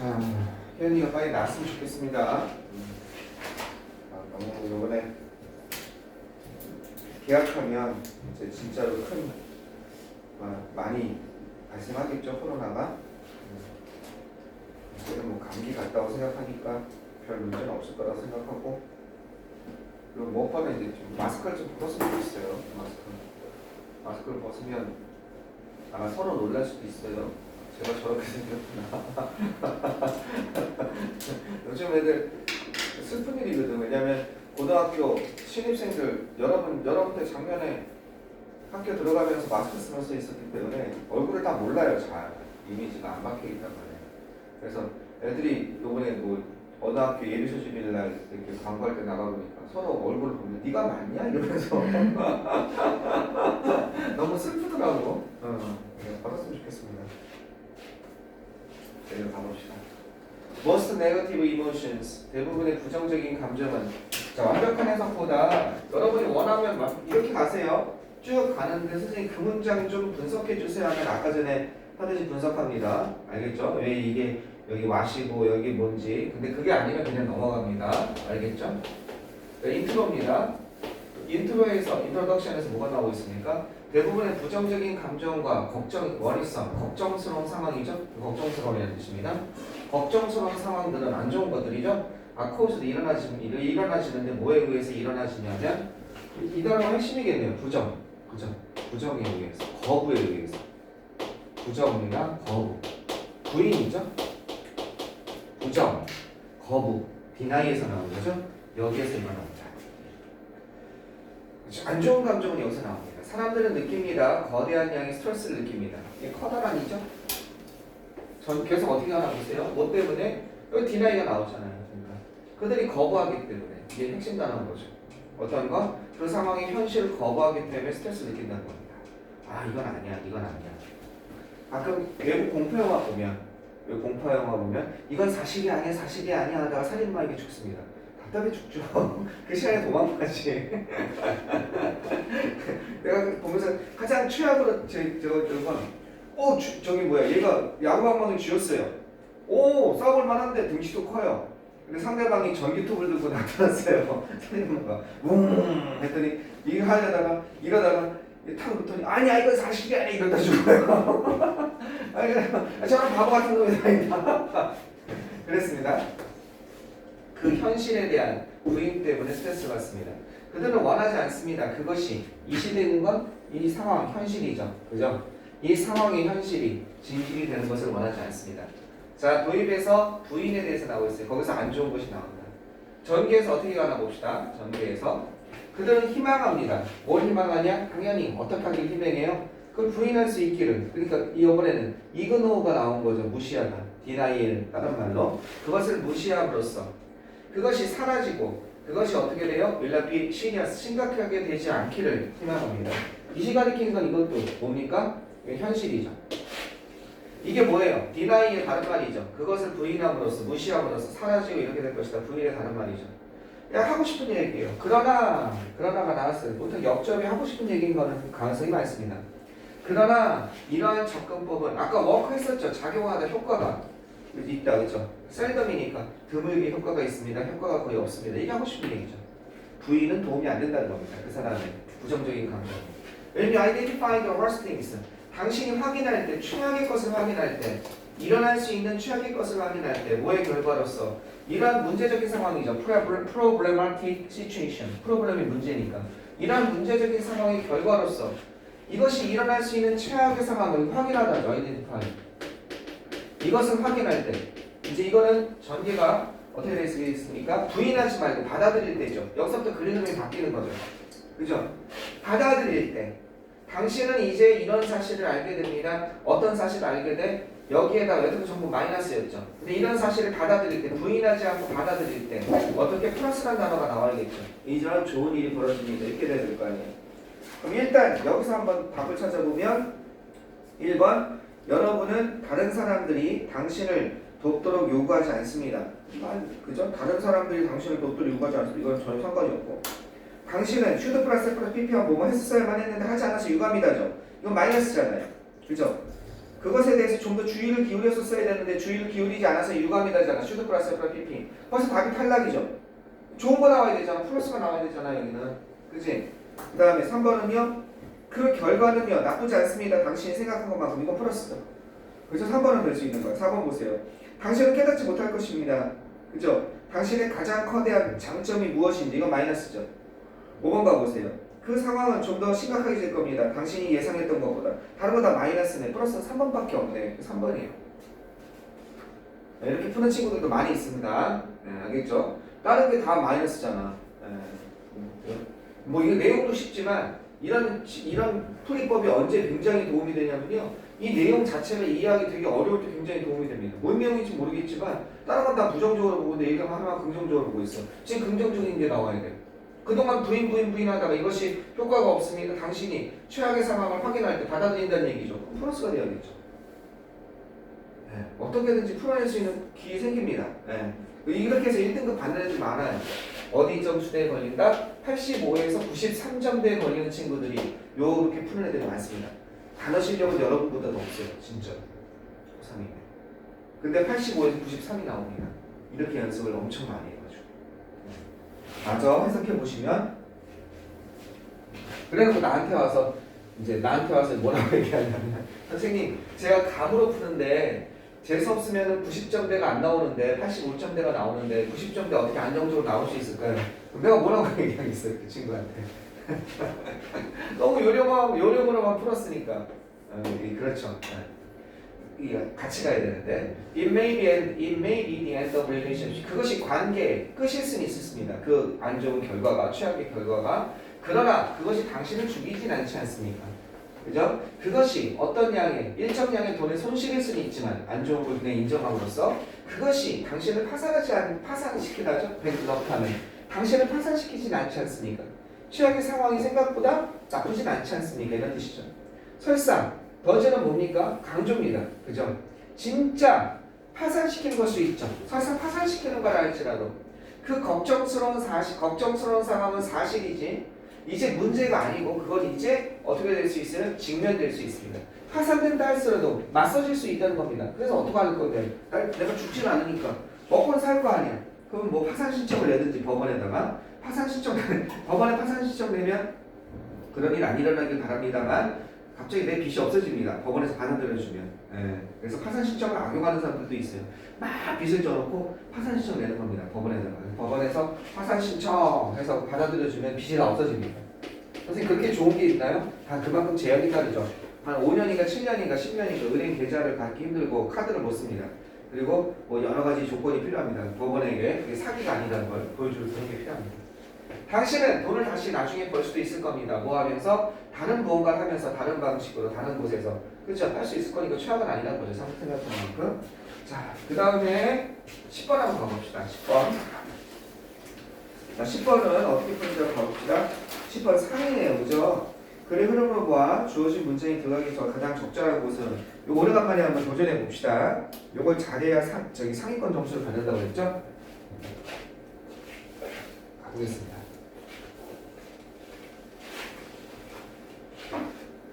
자, 혜연이가 빨리 나왔으면 좋겠습니다. 너무 요번에 계약하면 이제 진짜로 큰 많이 발생하겠죠, 코로나가. 이제는 뭐 감기 같다고 생각하니까 별 문제는 없을 거라고 생각하고, 그리고 무엇보다 이제 좀 마스크를 좀 벗었으면 좋겠어요. 마스크를 벗으면 아마 서로 놀랄 수도 있어요. 제가 저렇게 생겼구나. 요즘 애들 슬픈 일이거든. 왜냐면 고등학교 신입생들 여러분들 작년에 학교 들어가면서 마스크 쓰면서 있었기 때문에 얼굴을 다 몰라요. 잘 이미지가 안 박혀있단 말이에요. 그래서 애들이 요번에 뭐 어느 학교 예비소집일날 이렇게 광고할 때 나가보니까 서로 얼굴을 보면 네가 맞냐? 이러면서 너무 슬프더라고. 받았으면 좋겠습니다. 내려 가봅시다. Most negative emotions, 대부분의 부정적인 감정은, 자, 완벽한 해석보다 여러분이 원하면 막 이렇게 가세요. 쭉 가는데 선생님 그 문장 좀 분석해 주세요 하면 아까 전에 하듯이 분석합니다. 알겠죠? 왜 이게 여기 와시고 여기 뭔지. 근데 그게 아니면 그냥 넘어갑니다. 알겠죠? 네, 인트로입니다. 인트로에서, 인트로덕션에서 뭐가 나오고 있습니까? 대부분의 부정적인 감정과 원리성, 걱정스러운 상황이죠. 걱정스러움이라는 뜻입니다. 걱정스러운 상황들은 안 좋은 것들이죠. 코스도 일어나시는데 뭐에 의해서 일어나시냐면 이 단어가 핵심이겠네요. 부정에 의해서, 거부에 의해서. 부정이나 거부. 부인이죠. 부정, 거부, 디나이에서 나온 거죠. 여기에서 일어납니다. 안 좋은 감정은 여기서 나옵니다. 사람들은 느낍니다. 거대한 양의 스트레스를 느낍니다. 이게 커다란이죠. 전 계속 어떻게 하나 보세요. 뭐 때문에? 여기 디나이가 나오잖아요. 그러니까 그들이 거부하기 때문에 이게 핵심 단어인 거죠. 어떤 거? 그 상황의 현실을 거부하기 때문에 스트레스를 느낀다는 겁니다. 이건 아니야, 이건 아니야. 가끔 외국 공포영화 보면 이건 사실이 아니야 하다가 살인마에게 죽습니다. 답답해 죽죠. 그 시간에 도망가지. 내가 보면서 가장 최악으로 저기 뭐야, 얘가 야구방망이 쥐었어요. 싸울 만한데 등치도 커요. 근데 상대방이 전기톱을 들고 나타났어요. 살인마가 했더니 이거 하려다가 이러다가 탁 붙더니 아니야 이건 사실이 아니야 이러다 죽어요. 저런 바보 같은 놈이다. 그랬습니다. 그 현실에 대한 부인 때문에 스트레스를 받습니다. 그들은 원하지 않습니다. 그것이 이 시대는 건 이 상황, 현실이죠. 그죠? 이 상황의 현실이 진실이 되는 것을 원하지 않습니다. 자, 도입에서 부인에 대해서 나오고 있어요. 거기서 안 좋은 것이 나온다. 전개에서 어떻게 가나 봅시다. 전개에서 그들은 희망합니다. 뭘 희망하냐? 당연히 어떻게 하길 희망해요? 그걸 부인할 수 있기를. 그러니까 이번에는 이그노가 나온 거죠. 무시하다. 디나이엘 다른 말로 그것을 무시함으로써 그것이 사라지고 그것이 어떻게 돼요? will not be serious, 심각하게 되지 않기를 희망합니다. 이 가리키는 건 이것도 뭡니까? 현실이죠. 이게 뭐예요? 디나이의 다른 말이죠. 그것을 부인함으로써, 무시함으로써 사라지고 이렇게 될 것이다. 부인의 다른 말이죠. 하고 싶은 얘기예요. 그러나가 나왔어요. 보통 역접이 하고 싶은 얘기인 거는 가능성이 많습니다. 그러나 이러한 접근법은 아까 워크 했었죠. 작용하다 효과가 있다, 그렇죠? 셀덤이니까 드물게 효과가 있습니다. 효과가 거의 없습니다. 이게 하고 싶은 얘기죠. 부인은 도움이 안 된다는 겁니다. 그 사람의 부정적인 감정. When you identify the worst things, 당신이 확인할 때, 최악의 것을 확인할 때, 일어날 수 있는 최악의 것을 확인할 때, 뭐의 결과로서 이러한 문제적인 상황이죠. problematic situation. 프로블렘이 문제니까. 이러한 문제적인 상황의 결과로서 이것이 일어날 수 있는 최악의 상황을 확인하다죠. identify. 이것을 확인할 때, 이제 이거는 전개가 어떻게 되어 있습니까? 부인하지 말고 받아들일 때죠. 여기서부터 그림이 바뀌는 거죠. 그죠? 받아들일 때. 당신은 이제 이런 사실을 알게 됩니다. 어떤 사실을 알게 돼? 여기에다가 여기서 전부 마이너스였죠. 근데 이런 사실을 받아들일 때, 부인하지 않고 받아들일 때 어떻게 플러스라는 단어가 나와야겠죠. 이런 좋은 일이 벌어집니다. 이렇게 돼야 될 거 아니에요. 그럼 일단 여기서 한번 답을 찾아보면 1번 여러분은 다른 사람들이 당신을 돕도록 요구하지 않습니다. 그죠? 다른 사람들이 당신을 돕도록 요구하지 않습니다. 이건 전혀 상관이 없고 당신은 슈드 플러스 FPP와 뭐뭐 했었어야만 했는데 하지 않아서 유감이다죠. 이건 마이너스잖아요. 그죠? 그것에 대해서 좀 더 주의를 기울여서 써야 되는데 주의를 기울이지 않아서 유감이 되잖아. 슈드 플러스 F PP. 벌써 답이 탈락이죠. 좋은 거 나와야 되잖아. 플러스가 나와야 되잖아 여기는. 그치? 그 다음에 3번은요. 그 결과는요. 나쁘지 않습니다. 당신이 생각한 것만큼. 이건 플러스죠. 그래서 3번은 될 수 있는 거야. 4번 보세요. 당신은 깨닫지 못할 것입니다. 그죠? 당신의 가장 거대한 장점이 무엇인지. 이건 마이너스죠. 5번 가보세요. 그 상황은 좀 더 심각하게 될 겁니다. 당신이 예상했던 것보다. 다른 거 다 마이너스네. 플러스는 3번밖에 없네. 3번이에요. 네, 이렇게 푸는 친구들도 많이 있습니다. 네, 알겠죠? 다른 게 다 마이너스잖아. 네. 뭐 이거 내용도 쉽지만 이런 풀이법이 언제 굉장히 도움이 되냐면요. 이 내용 자체를 이해하기 되게 어려울 때 굉장히 도움이 됩니다. 뭔 내용인지 모르겠지만 다른 건 다 부정적으로 보고 내 얘기만 하나만 긍정적으로 보고 있어. 지금 긍정적인 게 나와야 돼. 그동안 부인 하다가 이것이 효과가 없으니까 당신이 최악의 상황을 확인할 때 받아들인다는 얘기죠. 그럼 플러스가 돼야겠죠. 네. 어떻게든지 풀어낼 수 있는 기회 생깁니다. 네. 이렇게 해서 1등급 받는 애들 많아요. 어디 점수대에 걸린다? 85에서 93점대에 걸리는 친구들이 요렇게 푸는 애들이 많습니다. 단어 실력은 여러분보다 더 없어요. 진짜. 고3이면. 근데 85에서 93이 나옵니다. 이렇게 연습을 엄청 많이 해가지고. 맞아. 해석해 보시면. 그래놓고 나한테 와서 뭐라고 얘기하냐면 선생님 제가 감으로 푸는데 재수 없으면 90점대가 안 나오는데 85점대가 나오는데 90점대 어떻게 안정적으로 나올 수 있을까요? 내가 뭐라고 얘기하겠어요 그 친구한테. 너무 요령으로만 풀었으니까. 그렇죠. 같이 가야 되는데 it may be the end of relationship. 그것이 관계의 끝일 수는 있습니다. 그 안 좋은 결과가 최악의 결과가. 그러나 그것이 당신을 죽이진 않지 않습니까? 그죠? 그것이 어떤 양의 일정량의 돈의 손실일 수는 있지만 안 좋은 걸 그냥 인정함으로써 그것이 당신을 파산시키다죠. 뱅크럽트하면 당신을 파산시키진 않지 않습니까? 최악의 상황이 생각보다 나쁘진 않지 않습니까? 이런 뜻이죠. 설사 더즈는 뭡니까? 강조입니다. 그죠? 진짜 파산시키는 걸 수 있죠. 설사 파산시키는 거라 할지라도 그 걱정스러운 상황은 사실이지 이제 문제가 아니고 그건 이제 어떻게 될 수 있어요? 직면될 수 있습니다. 파산된다 할지라도 맞서질 수 있다는 겁니다. 그래서 어떻게 할 건데? 내가 죽진 않으니까 먹고는 살 거 아니야. 그럼 뭐 파산 신청을 내든지 법원에다가 법원에 파산 신청 내면 그런 일 안 일어나길 바랍니다만 갑자기 내 빚이 없어집니다. 법원에서 받아들여주면. 그래서 파산 신청을 악용하는 사람들도 있어요. 막 빚을 져놓고 파산 신청 내는 겁니다. 법원에다가. 법원에서 파산 신청해서 받아들여주면 빚이 다 없어집니다. 선생님 그렇게 좋은 게 있나요? 다 그만큼 제약이 따르죠. 한 5년인가 7년인가 10년인가 은행 계좌를 갖기 힘들고 카드를 못 씁니다. 그리고 뭐 여러 가지 조건이 필요합니다. 법원에게 그게 사기가 아니라는 걸 보여줄 그런 게 필요합니다. 당신은 돈을 다시 나중에 벌 수도 있을 겁니다. 뭐 하면서 다른 무언가를 하면서 다른 방식으로 다른 곳에서 그렇죠? 할 수 있을 거니까 최악은 아니라는 거죠. 생각한 만큼. 자, 그 다음에 10번 한번 가봅시다. 10번. 자, 10번은 어떻게 푸는지 가봅시다. 10번 상이네요. 그죠? 글의 흐름을 보아 주어진 문장이 들어가기 전 가장 적절한 곳은 요 오래간만에 한번 도전해 봅시다. 요걸 잘해야 상위권 점수를 받는다고 했죠? 가보겠습니다.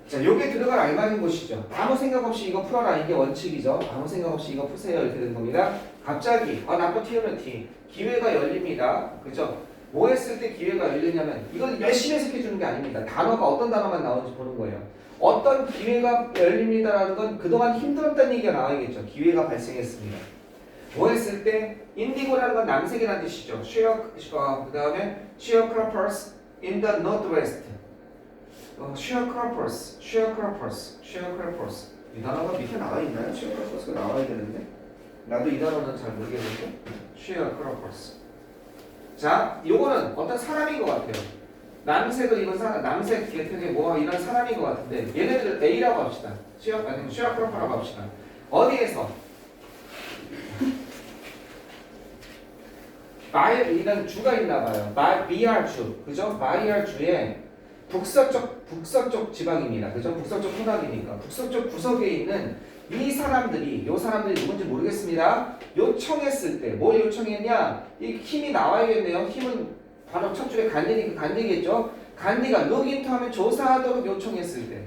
자, 요게 들어갈 알맞은 곳이죠. 아무 생각 없이 이거 풀어라. 이게 원칙이죠. 아무 생각 없이 이거 푸세요. 이렇게 되는 겁니다. 갑자기, opportunity. 기회가 열립니다. 그죠? 뭐 했을 때 기회가 열리냐면, 이건 열심히 해석해주는 게 아닙니다. 단어가 어떤 단어만 나오는지 보는 거예요. 어떤 기회가 열립니다라는 건 그동안 힘들었다는 얘기가 나와야겠죠. 기회가 발생했습니다. 뭐 했을 때, 인디고라는 건 남색이라는 뜻이죠. 그 다음에, sharecroppers in the northwest. sharecroppers. 이 단어가 밑에 나와 있나요? sharecroppers가 나와야 되는데 나도 이 단어는 잘 모르겠는데 sharecroppers. 자, 요거는 어떤 사람인 것 같아요. 남색을 입은 사람, 남색 계통의 뭐 이런 사람인 것 같은데 얘네들 A라고 합시다. sharecropper라고 합시다. 어디에서? 이런 주가 있나 봐요. BR주, 그죠? BR주에 북서쪽 지방입니다. 그죠? 북서쪽 토닥이니까. 북서쪽 구석에 있는 요 사람들이 누군지 모르겠습니다. 요청했을 때, 뭘 요청했냐? 이 힘이 나와야겠네요. 힘은 바로 첫 줄에 간디니까 간디겠죠? 간디가 로그인투 하면 조사하도록 요청했을 때.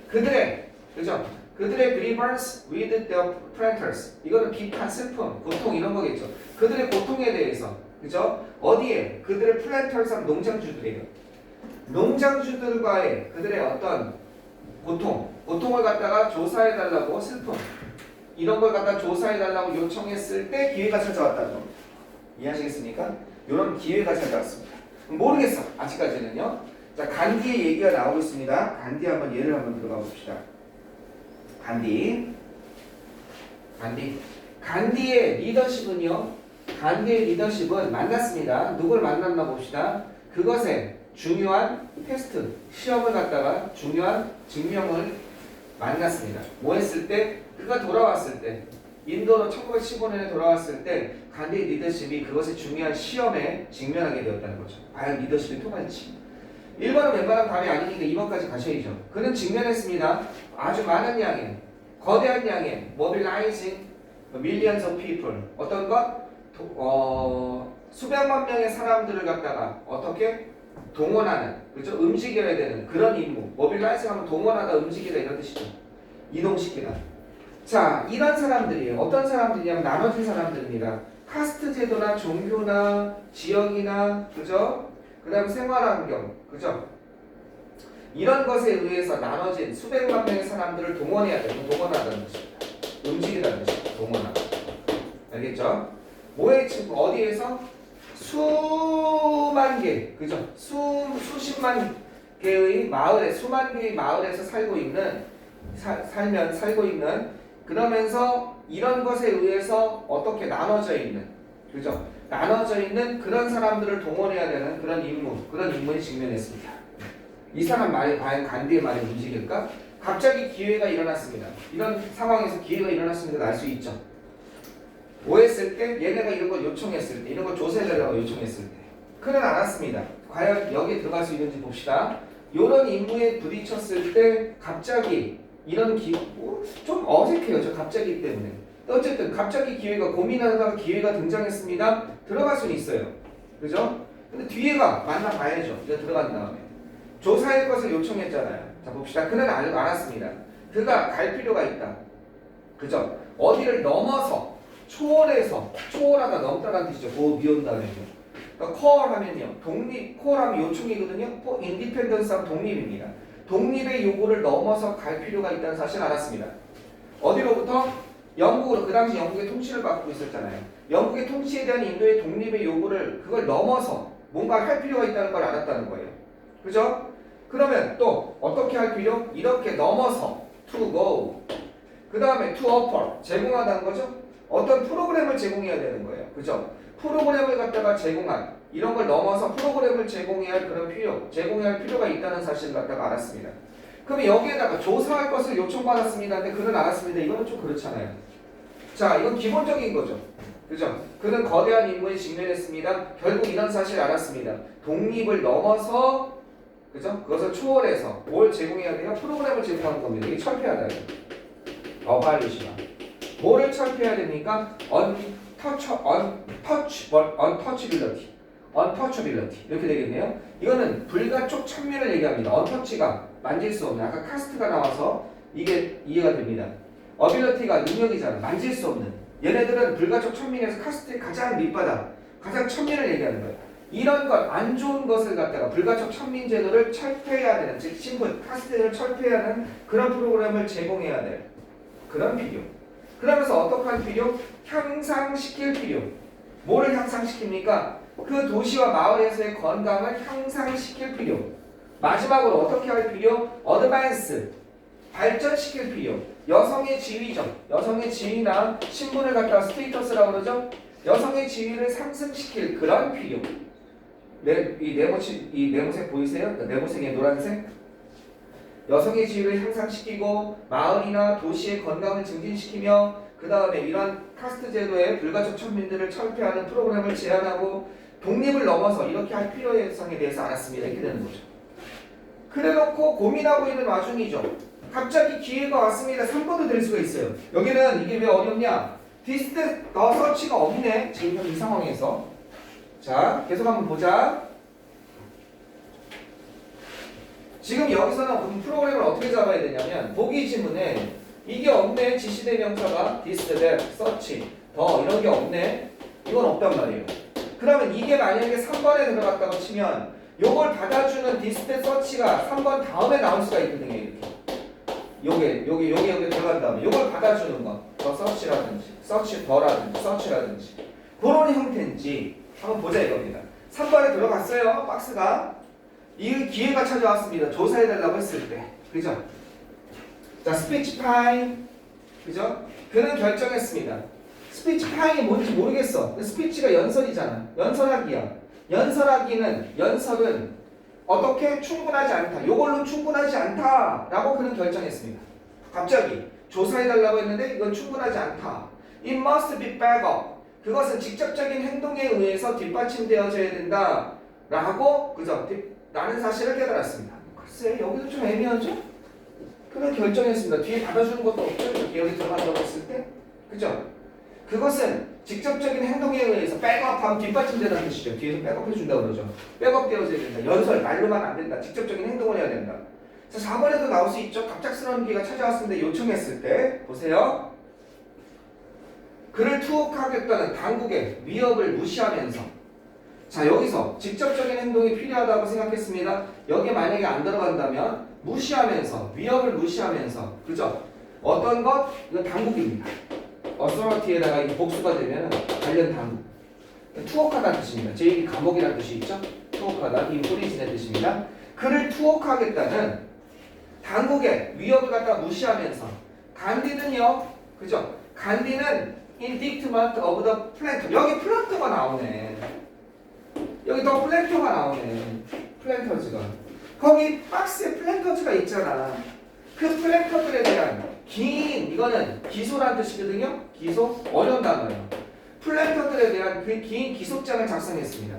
그들의, 그죠? 그들의 grievance with their planters. 이거는 비판, 슬픔, 고통 이런 거겠죠. 그들의 고통에 대해서, 그죠? 어디에? 그들의 플랜터스한 농장주들이에요. 농장주들과의 그들의 어떤 고통을 갖다가 조사해달라고 슬픔, 이런 걸 갖다 조사해달라고 요청했을 때 기회가 찾아왔다는 겁니다. 이해하시겠습니까? 이런 기회가 찾아왔습니다. 모르겠어. 아직까지는요. 자, 간디의 얘기가 나오고 있습니다. 간디 한번 예를 한번 들어가 봅시다. 간디의 리더십은 만났습니다. 누굴 만났나 봅시다. 그것에 중요한 테스트, 시험을 갖다가 중요한 증명을 만났습니다. 뭐 했을 때? 그가 돌아왔을 때, 인도로 1915년에 돌아왔을 때 간디의 리더십이 그것의 중요한 시험에 직면하게 되었다는 거죠. 과연 리더십이 통할지. 1번은 웬만한 답이 아니니까 2번까지 가셔야죠. 그는 직면했습니다. 아주 많은 양의, 거대한 양의 mobilizing millions of people. 어떤 것? 수백만 명의 사람들을 갖다가 어떻게? 동원하는, 그렇죠? 움직여야 되는 그런 임무. mobilizing 하면 동원하다, 움직이다 이런 뜻이죠. 이동시키다. 자, 이런 사람들이에요. 어떤 사람들이냐면 나눠진 사람들입니다. 카스트 제도나 종교나 지역이나, 그죠? 그 다음 생활환경, 그죠? 이런 것에 의해서 나눠진 수백만 명의 사람들을 동원해야 되는, 동원하다는 뜻입니다. 움직이다는 뜻입니다. 동원하다. 알겠죠? 뭐의 친구, 어디에서? 수만 개, 그죠? 수십만 개의 마을에, 수만 개의 마을에서 살고 있는, 살고 있는, 그러면서 이런 것에 의해서 어떻게 나눠져 있는, 그죠? 나눠져 있는 그런 사람들을 동원해야 되는 그런 임무에 직면했습니다. 이 사람 말이 과연 간디의 말이 움직일까? 갑자기 기회가 일어났습니다. 이런 상황에서 기회가 일어났습니다. 알 수 있죠. 뭐 했을 때? 얘네가 이런 걸 요청했을 때, 이런 걸 조사해달라고 요청했을 때. 그는 안 왔습니다. 과연 여기에 들어갈 수 있는지 봅시다. 이런 임무에 부딪혔을 때 갑자기 이런 좀 어색해요. 저 갑자기 때문에. 어쨌든 갑자기 고민하다가 기회가 등장했습니다. 들어갈 수는 있어요. 그죠? 근데 뒤에가 만나봐야죠. 이제 들어간 다음에. 조사할 것을 요청했잖아요. 자, 봅시다. 그는 알았습니다. 그가 갈 필요가 있다. 그죠? 어디를 넘어서, 초월하다, 넘다라는 뜻이죠. 미온다면요. 그러니까 콜 하면요. 콜 하면 요청이거든요. 인디펜던스 하면 독립입니다. 독립의 요구를 넘어서 갈 필요가 있다는 사실을 알았습니다. 어디로부터? 영국으로. 그 당시 영국의 통치를 받고 있었잖아요. 영국의 통치에 대한 인도의 독립의 요구를 그걸 넘어서 뭔가 할 필요가 있다는 걸 알았다는 거예요. 그죠? 그러면 또 어떻게 할 필요? 이렇게 넘어서 to go. 그 다음에 to offer. 제공하다는 거죠. 어떤 프로그램을 제공해야 되는 거예요. 그죠? 프로그램을 갖다가 제공한, 이런 걸 넘어서 프로그램을 제공해야 할 제공해야 할 필요가 있다는 사실을 갖다가 알았습니다. 그럼 여기에다가 조사할 것을 요청받았습니다. 근데 그는 알았습니다. 이거는 좀 그렇잖아요. 자, 이건 기본적인 거죠. 그죠? 그는 거대한 임무에 직면했습니다. 결국 이런 사실을 알았습니다. 독립을 넘어서, 그죠? 그것을 초월해서 뭘 제공해야 돼요? 프로그램을 제공하는 겁니다. 이게 철폐하다. 어발리시마. 뭐를 철폐해야 됩니까? untouchability 이렇게 되겠네요. 이거는 불가촉 천민을 얘기합니다. untouch가 만질 수 없는, 아까 카스트가 나와서 이게 이해가 됩니다. ability가 능력이잖아. 만질 수 없는. 얘네들은 불가촉 천민에서 카스트의 가장 밑바닥, 가장 천민을 얘기하는 거예요. 이런 것, 안 좋은 것을 갖다가 불가촉 천민 제도를 철폐해야 되는, 즉 신분, 카스트를 철폐해야 하는 그런 프로그램을 제공해야 될 그런 필요. 그러면서 어떻게 할 필요? 향상시킬 필요. 뭐를 향상시킵니까? 그 도시와 마을에서의 건강을 향상시킬 필요. 마지막으로 어떻게 할 필요? 어드밴스, 발전시킬 필요. 여성의 지위죠. 여성의 지위나 신분을 갖다가 스테이터스라고 그러죠. 여성의 지위를 상승시킬 그런 필요. 이 네모색 보이세요? 네모색의 노란색? 여성의 지위를 향상시키고 마을이나 도시의 건강을 증진시키며 그 다음에 이러한 카스트 제도의 불가촉 천민들을 철폐하는 프로그램을 제안하고 독립을 넘어서 이렇게 할 필요성에 대해서 알았습니다. 이렇게 되는 거죠. 그래놓고 고민하고 있는 와중이죠. 갑자기 기회가 왔습니다. 3번도 될 수가 있어요. 여기는 이게 왜 어렵냐? 디스트 더 서치가 없네. 지금 이 상황에서. 자, 계속 한번 보자. 지금 여기서는 프로그램을 어떻게 잡아야 되냐면 보기 지문에 이게 없네. 지시대명사가 this, that, such, 더 이런 게 없네. 이건 없단 말이에요. 그러면 이게 만약에 3번에 들어갔다고 치면 요걸 받아주는 this, that, such가 3번 다음에 나올 수가 있거든요. 이렇게. 요게 들어간 다음에 요걸 받아주는 거. 더 such라든지, such 더라든지, such라든지 그런 형태인지 한번 보자 이겁니다. 3번에 들어갔어요. 박스가. 이 기회가 찾아왔습니다. 조사해달라고 했을 때. 그죠? 자, 스피치 타임. 그죠? 그는 결정했습니다. 스피치 타임이 뭔지 모르겠어. 스피치가 연설이잖아. 연설하기야. 연설은 어떻게 충분하지 않다. 요걸로 충분하지 않다. 라고 그는 결정했습니다. 갑자기 조사해달라고 했는데 이건 충분하지 않다. It must be back up. 그것은 직접적인 행동에 의해서 뒷받침되어져야 된다. 라고, 그죠? 라는 사실을 깨달았습니다. 글쎄, 여기도 좀 애매하죠? 그는 결정했습니다. 뒤에 받아주는 것도 없죠? 여기 들어간다고 했을 때? 그죠? 그것은 직접적인 행동에 의해서 백업하면 뒷받침되는 뜻이죠. 뒤에서 백업해준다고 그러죠. 백업되어져야 된다. 연설, 말로만 안 된다. 직접적인 행동을 해야 된다. 그래서 4번에도 나올 수 있죠. 갑작스러운 기회가 찾아왔는데 요청했을 때 보세요. 그를 투옥하겠다는 당국의 위협을 무시하면서 자 여기서 직접적인 행동이 필요하다고 생각했습니다. 여기에 만약에 안 들어간다면 무시하면서 위협을 무시하면서 그죠? 어떤 것? 이건 당국입니다. authority에다가 이 복수가 되면 관련 당국 투옥하다는 뜻입니다. 제2 감옥이라는 뜻이 있죠? 투옥하다, 인프리진의 뜻입니다. 그를 투옥하겠다는 당국의 위협을 갖다 무시하면서 간디는요, 그죠? 간디는 indictment of the planter. 여기 플란터가 나오네. 여기 더 플랜터가 나오네. 플랜터즈가. 거기 박스에 플랜터즈가 있잖아. 그 플랜터들에 대한 긴 이거는 기소라는 뜻이거든요. 기소 어려운 단어예요. 플랜터들에 대한 그 긴 기소장을 작성했습니다.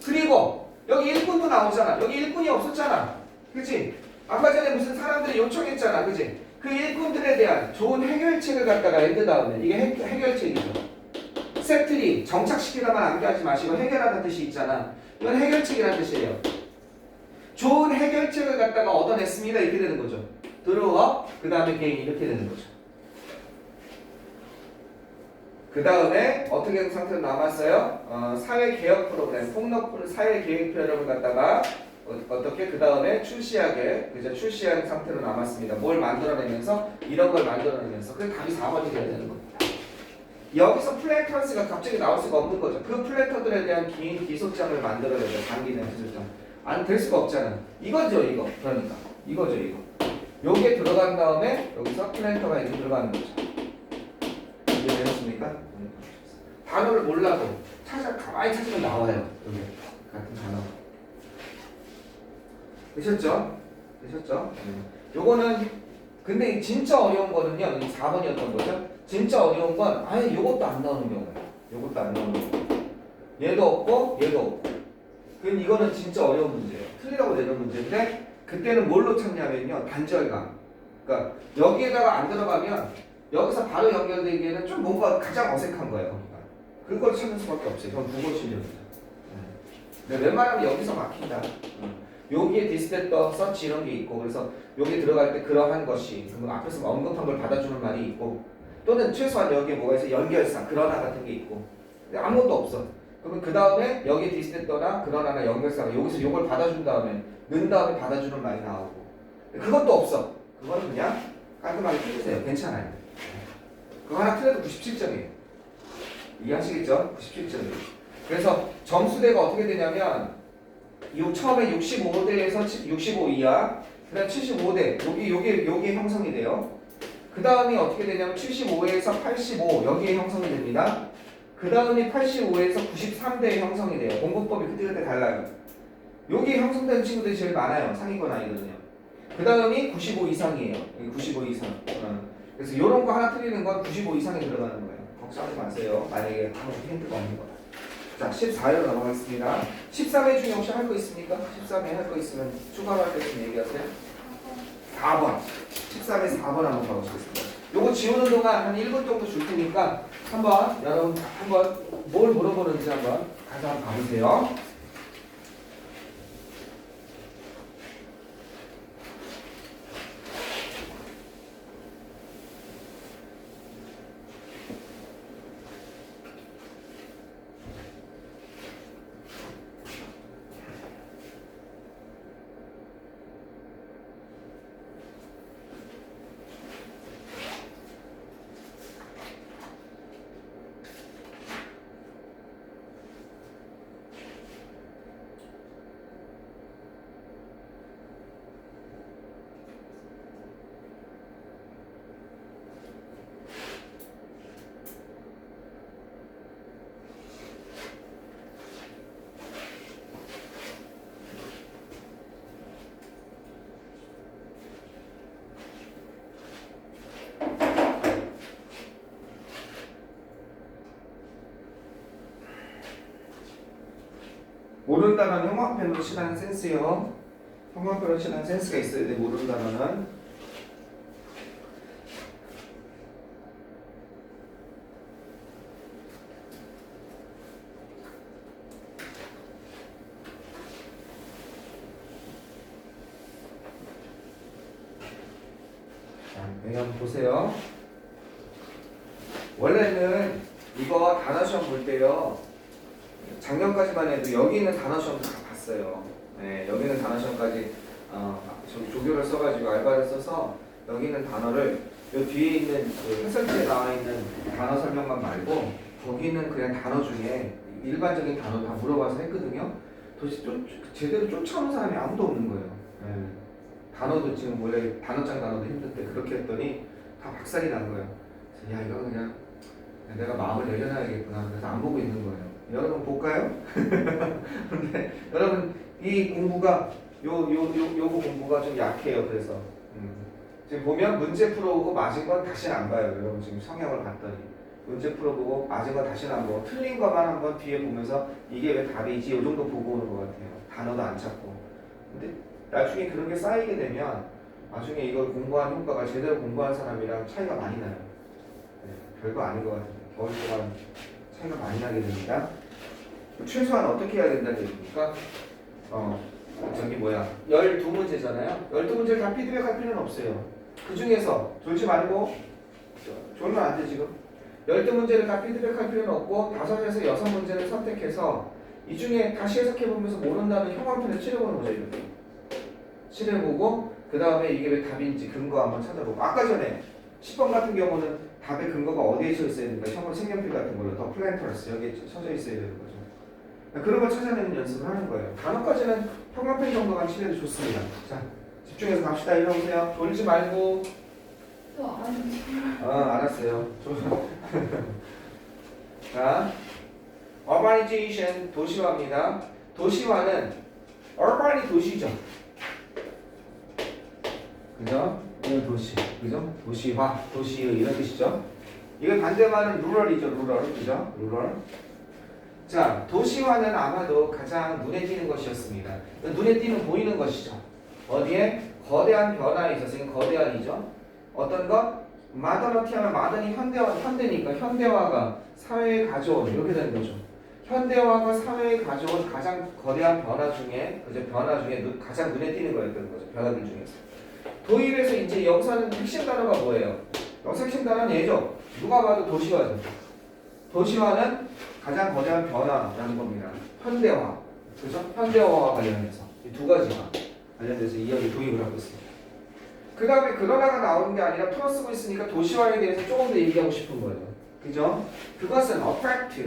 그리고 여기 일꾼도 나오잖아. 여기 일꾼이 없었잖아. 그치? 아까 전에 무슨 사람들이 요청했잖아. 그치? 그 일꾼들에 대한 좋은 해결책을 갖다가 엔드 다음에 이게 해결책이죠. 세트리 정착시키다만 암기하지 마시고 해결하는 뜻이 있잖아. 이건 해결책이라는 뜻이에요. 좋은 해결책을 갖다가 얻어냈습니다. 이렇게 되는 거죠. 들어와 그 다음에 개인 이렇게 되는 거죠. 그 다음에 어떻게 된 상태로 남았어요? 사회개혁 프로그램, 폭넓은 사회계획 표현을 갖다가 어떻게 그 다음에 출시하게 그죠? 출시한 상태로 남았습니다. 뭘 만들어내면서 이런 걸 만들어내면서 그래서 답이 4번이 돼야 되는 겁니다. 여기서 플랜터스가 갑자기 나올 수가 없는 거죠. 그 플랜터들에 대한 긴 기소장을 만들어야 돼요. 단기는 기소장. 안 될 수가 없잖아. 이거죠, 이거. 그러니까 이거죠, 이거. 요게 들어간 다음에 여기서 플랜터가 이렇게 들어가는 거죠. 이해되셨습니까? 단어를 몰라도 가만히 찾으면 나와요. 여기 같은 단어. 되셨죠? 되셨죠? 요거는 근데 진짜 어려운 거는요. 4번이었던 거죠. 진짜 어려운 건 아예 요것도 안 나오는 경우예요. 요것도 안 나오는 경우. 얘도 없고 얘도 없고. 그럼 이거는 진짜 어려운 문제예요. 틀리라고 내는 문제인데 그때는 뭘로 찾냐면요. 단절감. 그러니까 여기에다가 안 들어가면 여기서 바로 연결되기에는 좀 뭔가 가장 어색한 거예요. 그걸 찾는 수밖에 없어요. 그건 국어 실력이죠. 근데 웬만하면 여기서 막힌다. 여기에 디스펙터, 서치 이런 게 있고 그래서 여기 들어갈 때 그러한 것이 앞에서 언급한 걸 받아주는 말이 있고 또는 최소한 여기에 뭐가 있어 연결사 그러나 같은 게 있고 근데 아무것도 없어. 그러면 그 다음에 여기 디스펙터나 그러나나 연결사가 여기서 요걸 받아준 다음에 넣은 다음에 받아주는 말이 나오고 그것도 없어. 그거는 그냥 깔끔하게 틀리세요. 괜찮아요. 그거 하나 틀려도 97점이에요. 이해하시겠죠? 97점이에요. 그래서 점수대가 어떻게 되냐면 처음에 65대에서 65 이하, 그 다음 75대, 요게 형성이 돼요. 그 다음이 어떻게 되냐면 75에서 85, 여기에 형성이 됩니다. 그 다음이 85에서 93대에 형성이 돼요. 공부법이 그때그때 달라요. 여기에 형성되는 친구들이 제일 많아요. 상위권 아니거든요. 그 다음이 95 이상이에요. 여기 95 이상. 그래서 이런 거 하나 틀리는 건 95 이상에 들어가는 거예요. 걱정하지 마세요. 만약에 아무 힌트가 없는 거다. 자, 14회로 넘어가겠습니다. 13회 중에 혹시 할 거 있습니까? 13회 할 거 있으면 추가로 할 거 있으면 얘기하세요. 4번. 13회 4번 한번 가보시겠습니다. 요거 지우는 동안 한 1분 정도 줄 테니까 한번 여러분 한번 뭘 물어보는지 한번 가서 한번 봐보세요. 모르는 단어는 형광펜으로 칠하는 센스요. 형광펜으로 칠하는 센스가 있어야 돼. 모르는 단어는. 자, 여기 한번 보세요. 원래는 이거 단어 시험 볼 때요. 작년까지만 해도 여기 있는 단어 시험도 다 봤어요. 네, 여기 있는 단어 시험까지 저기 조교를 써가지고 알바를 써서 여기 있는 단어를 요 뒤에 있는 그 해설지에 나와 있는 단어 설명만 말고 거기는 그냥 단어 중에 일반적인 단어 다 물어봐서 했거든요. 도대체 제대로 쫓아오는 사람이 아무도 없는 거예요. 네. 단어도 지금 원래 단어장 단어도 힘든데 그렇게 했더니 다 박살이 난 거예요. 그래서 야 이거 그냥 내가 마음을 내려놔야겠구나. 그래서 안 보고 있는 거예요. 여러분 볼까요? 근데 여러분 이 공부가 요거 공부가 좀 약해요. 그래서 지금 보면 문제 풀어보고 맞은 건 다시는 안 봐요. 여러분 지금 성향을 봤더니 문제 풀어보고 맞은 건 다시는 안 보고 틀린 것만 한번 뒤에 보면서 이게 왜 답이지? 요 정도 보고 오는 것 같아요. 단어도 안 찾고. 근데 나중에 그런 게 쌓이게 되면 나중에 이걸 공부한 효과가 제대로 공부한 사람이랑 차이가 많이 나요. 네, 별거 아닌 것 같아요. 겨울 동안 차이가 많이 나게 됩니다. 최소한 어떻게 해야 된다는 얘기입니까? 저기 뭐야 12문제잖아요. 12문제를 다 피드백할 필요는 없어요. 그 중에서 졸지 말고 졸면 안 돼 지금. 12문제를 다 피드백할 필요는 없고 5에서 6문제를 선택해서 이 중에 다시 해석해보면서 모른다는 형광펜을 칠해보는 거죠. 이렇게 칠해보고 그 다음에 이게 왜 답인지 근거 한번 찾아보고 아까 전에 10번 같은 경우는 답의 근거가 어디에 써 있어야 됩니까? 형광 색연필 같은 걸로 더 플랜터스 여기에 쳐져 있어야 되는 거죠. 그런 걸 찾아내는 연습을 하는 거예요. 단어까지는 형광펜 정도만 칠해도 좋습니다. 자, 집중해서 갑시다. 일로 오세요. 졸지 말고. 또 아는지. 알았어요. 자, urbanization 도시화입니다. 도시화는 urban이 도시죠. 그죠? 이건 도시, 그죠? 도시화, 도시의 이런 뜻이죠. 이거 반대말은 rural이죠, rural, 그죠? rural. 자, 도시화는 아마도 가장 눈에 띄는 것이었습니다. 눈에 띄는 보이는 것이죠. 어디에? 거대한 변화에 있어서 이건 거대한이죠. 어떤 것? 마더너티 하면 마더니 현대니까 현대화가 사회에 가져온 이렇게 되는 거죠. 현대화가 사회에 가져온 가장 거대한 변화 중에 가장 눈에 띄는 거였던 거죠. 변화들 중에서. 도입에서 이제 여기서는 핵심 단어가 뭐예요? 여기서 핵심 단어는 얘죠. 누가 봐도 도시화죠. 도시화는 가장 거대한 변화라는 겁니다. 현대화, 그죠? 현대화와 관련해서 이 두 가지가 관련돼서 이 여기 도입을 하고 있습니다. 그 다음에 그러다가 나오는 게 아니라 풀어 쓰고 있으니까 도시화에 대해서 조금 더 얘기하고 싶은 거예요. 그죠? 그것은 attract,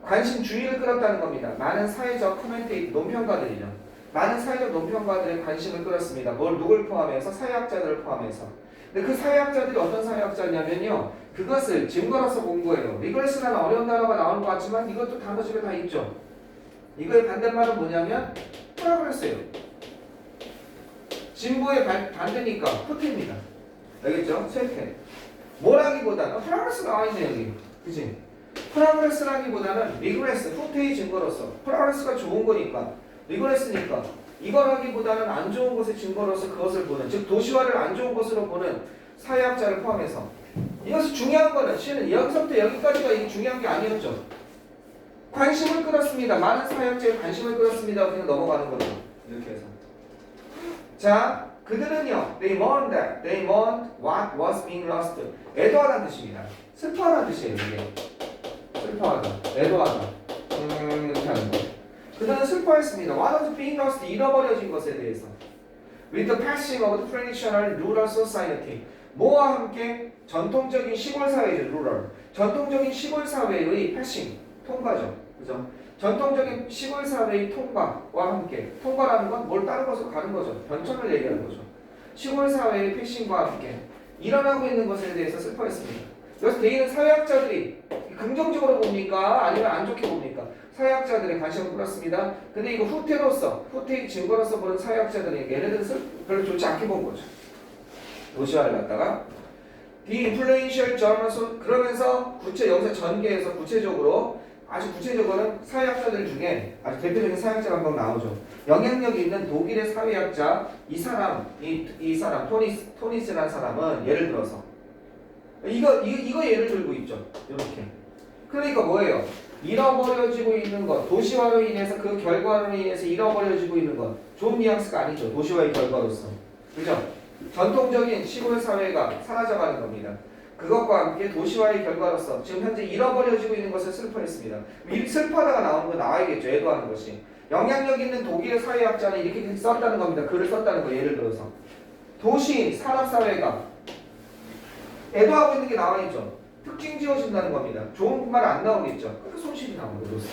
관심 주의를 끌었다는 겁니다. 많은 사회적 코멘테이터, 논평가들이죠. 많은 사회적 논평가들의 관심을 끌었습니다. 누굴 포함해서? 사회학자들을 포함해서. 근데 그 사회학자들이 어떤 사회학자냐면요. 그것을 증거로서 본 거예요. 리그레스라는 어려운 단어가 나오는 것 같지만 이것도 단어 집에 다 있죠. 이거의 반대말은 뭐냐면 프로그레스예요. 진보의 반대니까 후퇴입니다. 알겠죠? 쇠퇴. 뭐라기보다는 프로그레스 나와 있네 여기. 그치? 프로그레스라기보다는 리그레스, 후퇴의 증거로서. 프로그레스가 좋은 거니까. 리그레스니까. 이거라기보다는 안 좋은 것의 증거로서 그것을 보는, 즉 도시화를 안 좋은 것으로 보는 사회학자를 포함해서. 이것이 중요한 거는 실은 여기서부터 여기까지가 이게 중요한 게 아니었죠. 관심을 끌었습니다. 많은 사회학자의 관심을 끌었습니다. 그냥 넘어가는 거죠. 이렇게 해서. 자, 그들은요. They mourned that. They mourned what was being lost. 애도하다는 뜻입니다. 슬퍼하다는 뜻이에요. 이게. 슬퍼하다. 애도하다. 이렇게 하는 거. 그들은 슬퍼했습니다. What was being lost? 잃어버려진 것에 대해서. With the passing of the traditional rural society. 뭐와 함께? 전통적인 시골 사회죠. rural. 전통적인 시골 사회의 passing. 통과죠. 그죠? 전통적인 시골 사회의 통과와 함께. 통과라는 건 뭘 다른 것으로 가는 거죠. 변천을 얘기하는 거죠. 시골 사회의 패싱과 함께 일어나고 있는 것에 대해서 슬퍼했습니다. 그래서 대개는 사회학자들이 긍정적으로 봅니까? 아니면 안 좋게 봅니까? 사회학자들의 관심을 끌었습니다. 근데 이거 후퇴의 증거로서 보는 사회학자들이 얘네들은 별로 좋지 않게 본 거죠. 도시화를 갖다가 The influential journals, 그러면서 여기서 전개해서 구체적으로 아주 구체적으로는 사회학자들 중에 아주 대표적인 사회학자가 한 명 나오죠. 영향력이 있는 독일의 사회학자 이 사람 토니스라는 사람은 예를 들어서 이거 예를 들고 있죠. 이렇게. 그러니까 뭐예요? 잃어버려지고 있는 것, 도시화로 인해서 그 결과로 인해서 잃어버려지고 있는 것, 좋은 뉘앙스가 아니죠. 도시화의 결과로서. 그죠? 전통적인 시골 사회가 사라져가는 겁니다. 그것과 함께 도시화의 결과로서 지금 현재 잃어버려지고 있는 것을 슬퍼했습니다. 슬퍼하다가 나오는 거 나와야겠죠. 애도하는 것이. 영향력 있는 독일의 사회학자는 이렇게 썼다는 겁니다. 글을 썼다는 거 예를 들어서. 도시, 산업사회가 애도하고 있는 게 나와있죠. 특징 지어진다는 겁니다. 좋은 말 안 나오겠죠. 그러니까 손실이 나오는 거죠.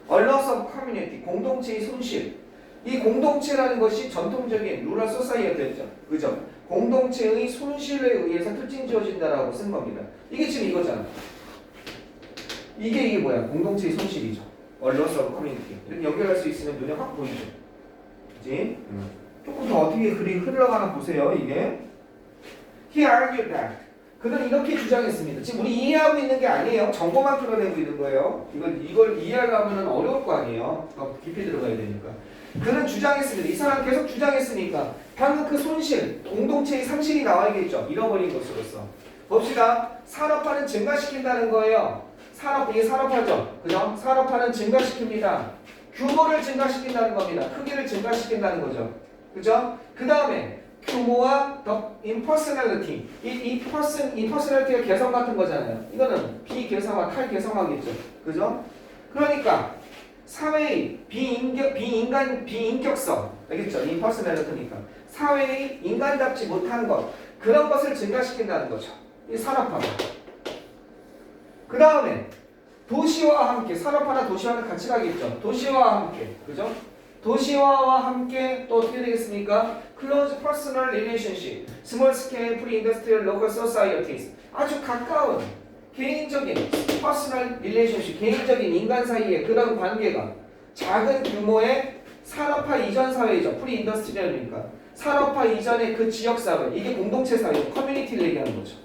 Loss of community, 공동체의 손실. 이 공동체라는 것이 전통적인 루럴 소사이어티였죠. 그죠? 공동체의 손실에 의해서 특징 지어진다라고 쓴 겁니다. 이게 지금 이거잖아. 이게 뭐야? 공동체의 손실이죠. Loss of community. 이렇게 연결할 수 있으면 눈에 확 보이죠. 그지? 조금 더 어떻게 글이 흘러가나 보세요. 이게. He argued that. 그는 이렇게 주장했습니다. 지금 우리 이해하고 있는 게 아니에요. 정보만 풀어내고 있는 거예요. 이걸 이해하려면 어려울 거 아니에요. 더 깊이 들어가야 되니까. 그는 주장했습니다. 이 사람 계속 주장했으니까 방금 그 손실, 공동체의 상실이 나와야겠죠. 잃어버린 것으로서. 봅시다. 산업화는 증가시킨다는 거예요. 이게 산업화죠. 그죠? 산업화는 증가시킵니다. 규모를 증가시킨다는 겁니다. 크기를 증가시킨다는 거죠. 그죠? 그 다음에 규모와 더 impersonality. 이 personality가 개성 같은 거잖아요. 이거는 비개성화, 탈개성화겠죠. 그죠? 그러니까 사회의 비인격성. 알겠죠? impersonality니까. 사회의 인간답지 못한 것. 그런 것을 증가시킨다는 거죠. 이 산업화가. 그 다음에 도시화와 함께, 산업화나 도시화는 같이 가겠죠. 도시화와 함께. 그죠? 도시화와 함께 또 어떻게 되겠습니까? Close personal relationship, small scale pre-industrial local societies. 아주 가까운 개인적인 personal relationship, 개인적인 인간 사이의 그런 관계가 작은 규모의 산업화 이전 사회죠. pre-industrial이니까. 산업화 이전의 그 지역 사회, 이게 공동체 사회죠. 커뮤니티를 얘기하는 거죠.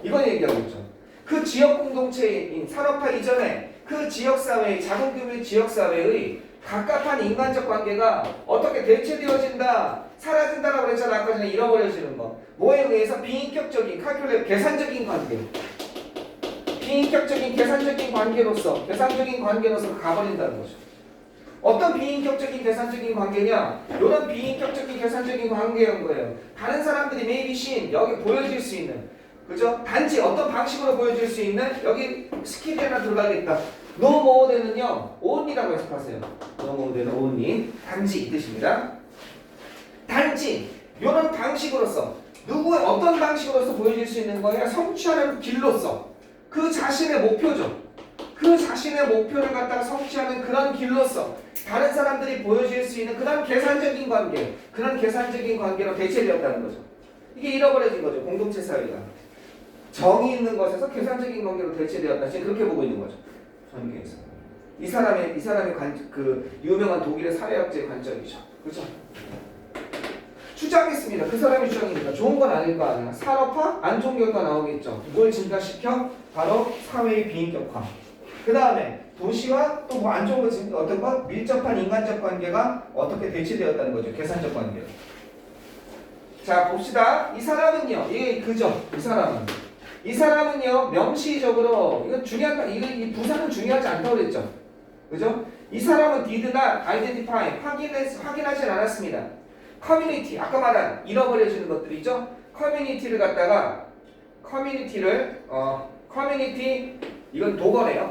이건 얘기하고 있죠. 그 지역 공동체인 산업화 이전에 그 지역사회의 작은 규모의 지역사회의 갑갑한 인간적 관계가 어떻게 대체되어진다, 사라진다라고 그랬잖아. 아까 전에 잃어버려지는 거. 뭐에 의해서 비인격적인 계산적인 관계, 비인격적인 계산적인 관계로서 가버린다는 거죠. 어떤 비인격적인 계산적인 관계냐? 이런 비인격적인 계산적인 관계인 거예요. 다른 사람들이 maybe seen, 여기 보여질 수 있는, 그죠? 단지 어떤 방식으로 보여질 수 있는, 여기 스킬이 하나 들어가겠다. No more than은요, only라고 해석하세요. No more than only, 단지 이 뜻입니다. 단지 이런 방식으로서 누구의 어떤 방식으로서 보여질 수 있는 거냐? 성취하는 길로서 그 자신의 목표죠. 그 자신의 목표를 갖다가 성취하는 그런 길로서 다른 사람들이 보여줄 수 있는 그런 계산적인 관계, 그런 계산적인 관계로 대체되었다는 거죠. 이게 잃어버려진 거죠. 공동체 사회가 정의 있는 것에서 계산적인 관계로 대체되었다. 지금 그렇게 보고 있는 거죠. 전개에서. 이 사람의 그 유명한 독일의 사회학자의 관점이죠. 그렇죠? 주장했습니다. 그 사람의 주장입니다. 좋은 건 아닐 거 아니야. 산업화, 안 좋은 결과 나오겠죠. 뭘 증가시켜? 바로 사회의 비인격화. 그 다음에 도시와 또 뭐 안 좋은 것, 어떤 것? 밀접한 인간적 관계가 어떻게 대체되었다는 거죠. 계산적 관계로. 자, 봅시다. 이 사람은요. 이게 그죠? 이 사람은요, 명시적으로, 이건 중요한, 이 부사는 중요하지 않다고 그랬죠. 그죠? 이 사람은 did not identify, 확인하지 않았습니다. 커뮤니티, 아까 말한 잃어버려지는 것들이죠. 커뮤니티, 이건 도거네요.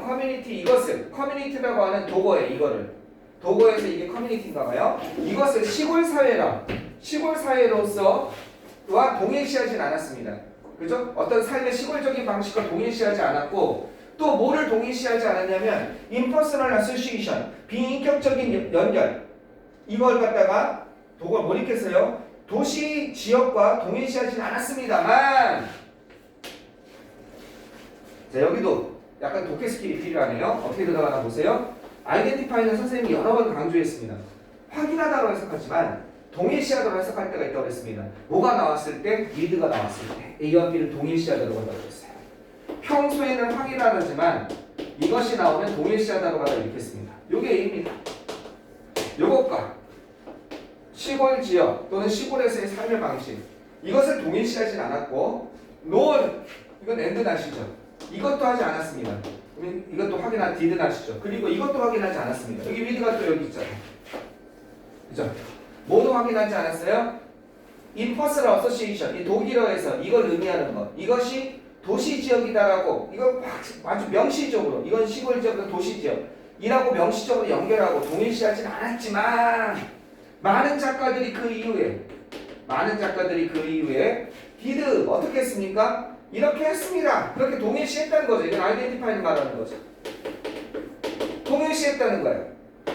커뮤니티라고 하는 도거예요, 이거를. 도거에서 이게 커뮤니티인가 봐요. 이것을 시골사회로서와 동일시하진 않았습니다. 그죠? 어떤 삶의 시골적인 방식과 동일시하지 않았고, 또 뭐를 동일시하지 않았냐면 impersonal association, 비인격적인 연결, 이걸 갖다가 도걸 못 읽겠어요. 도시 지역과 동일시하진 않았습니다만, 자, 여기도 약간 독해 스킬이 필요하네요. 어떻게 들어가나 보세요. identify는 선생님이 여러 번 강조했습니다. 확인하다고 해석하지만 동일시하다로 해석할 때가 있다고 그랬습니다. 뭐가 나왔을 때? with가 나왔을 때 A와 B를 동일시하다로 한다고 그랬어요. 평소에는 확인하지만 이것이 나오면 동일시하다로 가다 이렇게 했습니다. 요게 A입니다. 요것과 시골 지역 또는 시골에서의 삶의 방식 이것을 동일시하진 않았고 노은 이건 엔드 나시죠. 이것도 하지 않았습니다. 이것도 확인한 디드 나시죠. 그리고 이것도 확인하지 않았습니다. 여기 with가 또 여기 있잖아요. 그죠? 모두 확인하지 않았어요? impersonal association 이 독일어에서 이걸 의미하는 것 이것이 도시지역이다라고 이거 아주 명시적으로 이건 시골지역과 도시지역 이라고 명시적으로 연결하고 동일시하진 않았지만 많은 작가들이 그 이후에 did 어떻게 했습니까? 이렇게 했습니다. 그렇게 동일시했다는 거죠. 이건 아이덴티파이를 말하는 거죠. 동일시했다는 거예요.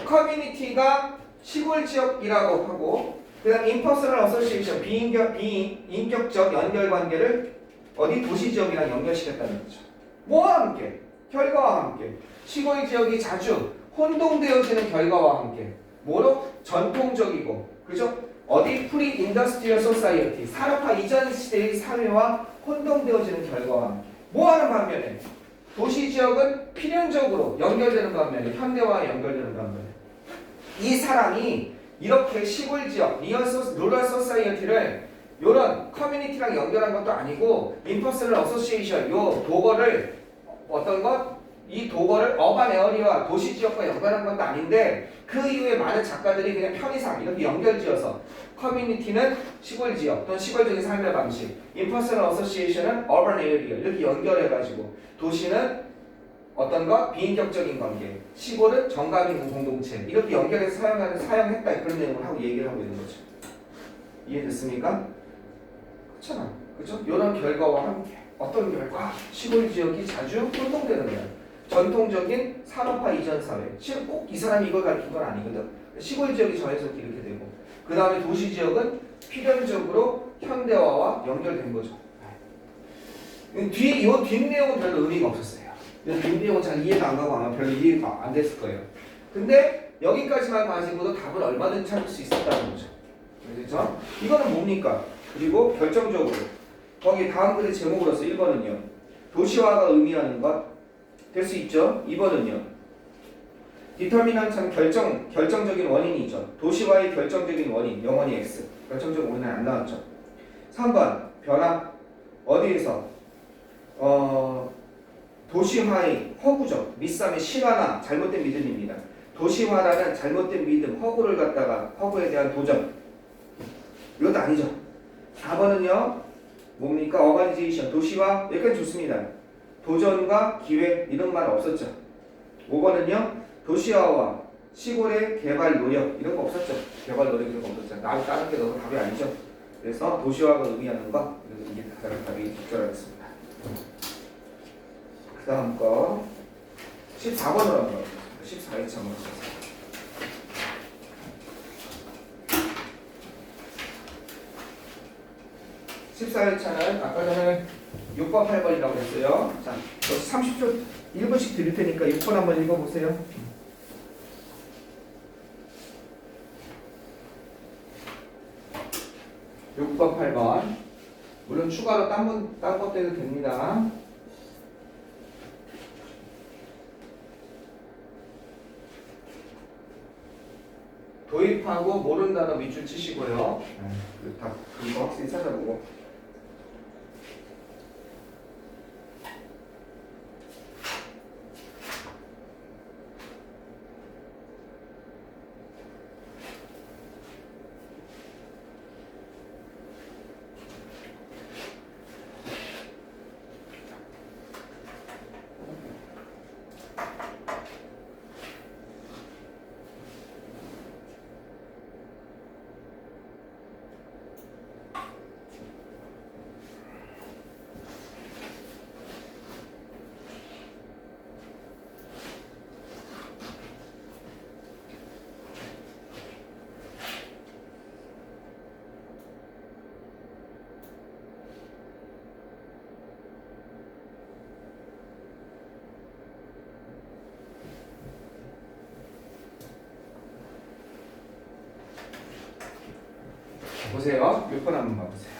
커뮤니티가 시골 지역이라고 하고 그다음 impersonal association 비인격적 연결 관계를 어디 도시 지역이랑 연결시켰다는 거죠. 뭐와 함께? 결과와 함께. 시골 지역이 자주 혼동되어지는 결과와 함께. 뭐로? 전통적이고 그죠? 어디 프리 인더스트리얼 소사이어티 산업화 이전 시대의 사회와 혼동되어지는 결과와 함께. 뭐하는 반면에 도시 지역은 필연적으로 연결되는 반면에 현대화와 연결되는 반면에 이 사람이 이렇게 시골 지역 루럴 소사이어티를 요런 커뮤니티랑 연결한 것도 아니고 임퍼스널 어소시에이션 요 도거를 어떤 것? 이 도거를 어반 에어리와 도시 지역과 연결한 것도 아닌데 그 이후에 많은 작가들이 그냥 편의상 이렇게 연결지어서 커뮤니티는 시골 지역 또는 시골적인 삶의 방식 임퍼스널 어소시에이션은 어반 에어리어 이렇게 연결해가지고 도시는 어떤 것? 비인격적인 관계 시골은 정감 있는 공동체 이렇게 연결해서 사용했다 그런 내용을 하고 얘기를 하고 있는 거죠. 이해됐습니까? 그렇잖아. 그죠? 이런 결과와 함께 어떤 결과? 시골 지역이 자주 혼동되는 거야. 전통적인 산업화 이전 사회. 실은 꼭 이 사람이 이걸 가르친 건 아니거든. 시골 지역이 자연스럽게 이렇게 되고 그 다음에 도시 지역은 필연적으로 현대화와 연결된 거죠. 이 뒷내용은 별로 의미가 없었어요. 뒷내용은 잘 이해가 안 가고 아마 별로 이해가 안 됐을 거예요. 근데 여기까지만 가지고도 답을 얼마든지 찾을 수 있었다는 거죠. 그렇죠? 이거는 뭡니까? 그리고 결정적으로 거기 다음 글의 제목으로서 1번은요. 도시화가 의미하는 것 될 수 있죠. 2번은요. 디터미넌트는 결정적인 원인이죠. 도시화의 결정적인 원인 영원히 X. 결정적인 원인은 안 나왔죠. 3번 변화 어디에서 도시화의 허구적 미삼의 실화나 잘못된 믿음입니다. 도시화라는 잘못된 믿음 허구를 갖다가 허구에 대한 도전 이것도 아니죠. 4번은요. 뭡니까? 어바니제이션 도시화 여기까지 좋습니다. 도전과 기회 이런 말 없었죠. 5번은요. 도시화와 시골의 개발 노력 이런 거 없었죠. 개발 노력 이런 거 없었죠. 다른 게 너무 답이 아니죠. 그래서 도시화가 의미하는 거 이게 가장 답이 적절하겠습니다. 그 다음 거 14번으로 한번 14회 참으로 14회차는 아까 전에 6번, 8번이라고 했어요. 자, 30초 1분씩 드릴 테니까 6번 한번 읽어보세요. 번 8번. 물론 추가로 딴 것도 해도 됩니다. 도입하고 모르는 단어 밑줄 치시고요. 다 그거 확실히 찾아보고. 보세요. 6번 한번 봐보세요.